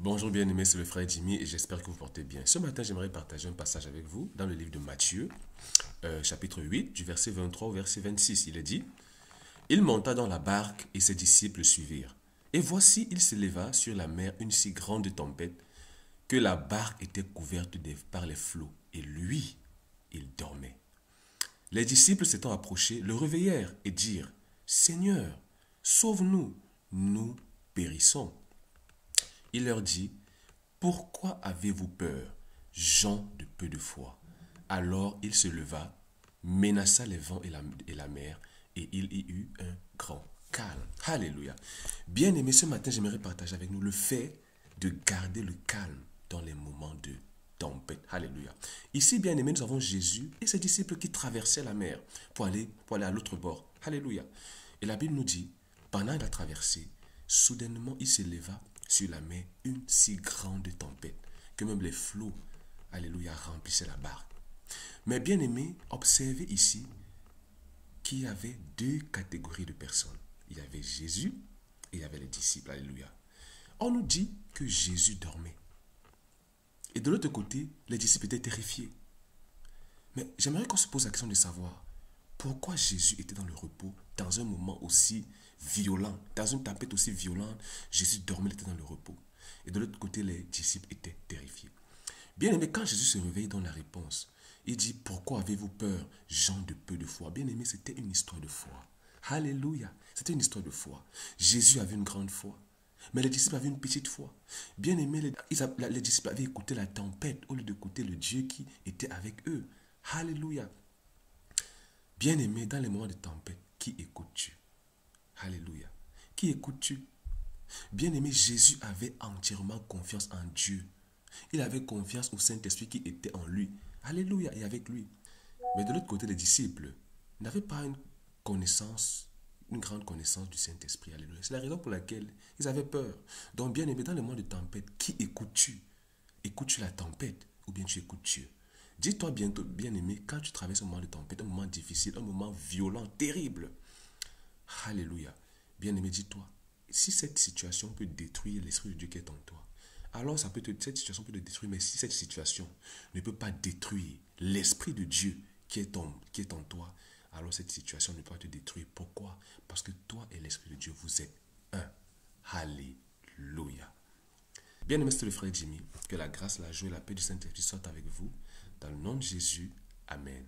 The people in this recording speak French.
Bonjour bien-aimés, c'est le frère Jimmy et j'espère que vous portez bien. Ce matin, j'aimerais partager un passage avec vous dans le livre de Matthieu, chapitre 8, du verset 23 au verset 26. Il est dit, il monta dans la barque et ses disciples le suivirent. Et voici, il s'éleva sur la mer une si grande tempête que la barque était couverte par les flots. Et lui, il dormait. Les disciples s'étant approchés, le réveillèrent et dirent, Seigneur, sauve-nous, nous périssons. Il leur dit, pourquoi avez-vous peur, gens de peu de foi? Alors il se leva, menaça les vents et la mer, et il y eut un grand calme. Alléluia. Bien-aimés, ce matin, j'aimerais partager avec nous le fait de garder le calme dans les moments de tempête. Alléluia. Ici, bien-aimés, nous avons Jésus et ses disciples qui traversaient la mer pour aller à l'autre bord. Alléluia. Et la Bible nous dit, pendant la traversée, soudainement, il s'éleva sur la mer une si grande tempête que même les flots, alléluia, remplissaient la barque. Mais bien aimé, observez ici qu'il y avait deux catégories de personnes. Il y avait Jésus et il y avait les disciples, alléluia. On nous dit que Jésus dormait. Et de l'autre côté, les disciples étaient terrifiés. Mais j'aimerais qu'on se pose la question de savoir pourquoi Jésus était dans le repos dans un moment aussi violent, dans une tempête aussi violente. Jésus dormait, il était dans le repos. Et de l'autre côté, les disciples étaient terrifiés. Bien aimé, quand Jésus se réveille dans la réponse, il dit, pourquoi avez-vous peur, gens de peu de foi? Bien aimé, c'était une histoire de foi. Alléluia, c'était une histoire de foi. Jésus avait une grande foi, mais les disciples avaient une petite foi. Bien aimé, les disciples avaient écouté la tempête au lieu d'écouter le Dieu qui était avec eux. Alléluia. Bien-aimé, dans les moments de tempête, qui écoutes-tu? Alléluia. Qui écoutes-tu? Bien-aimé, Jésus avait entièrement confiance en Dieu. Il avait confiance au Saint-Esprit qui était en lui. Alléluia, et avec lui. Mais de l'autre côté, les disciples n'avaient pas une grande connaissance du Saint-Esprit. Alléluia. C'est la raison pour laquelle ils avaient peur. Donc, bien-aimé, dans les moments de tempête, qui écoutes-tu? Écoutes-tu la tempête ou bien tu écoutes Dieu? Dis-toi bientôt, bien-aimé, quand tu traverses un moment de tempête, un moment difficile, un moment violent, terrible. Alléluia. Bien-aimé, dis-toi, si cette situation peut détruire l'Esprit de Dieu qui est en toi, alors cette situation peut te détruire, mais si cette situation ne peut pas détruire l'Esprit de Dieu qui est en toi, alors cette situation ne peut pas te détruire. Pourquoi? Parce que toi et l'Esprit de Dieu, vous êtes un. Alléluia. Bien-aimé, c'est le frère Jimmy. Que la grâce, la joie et la paix du Saint-Esprit soient avec vous. Dans le nom de Jésus. Amen.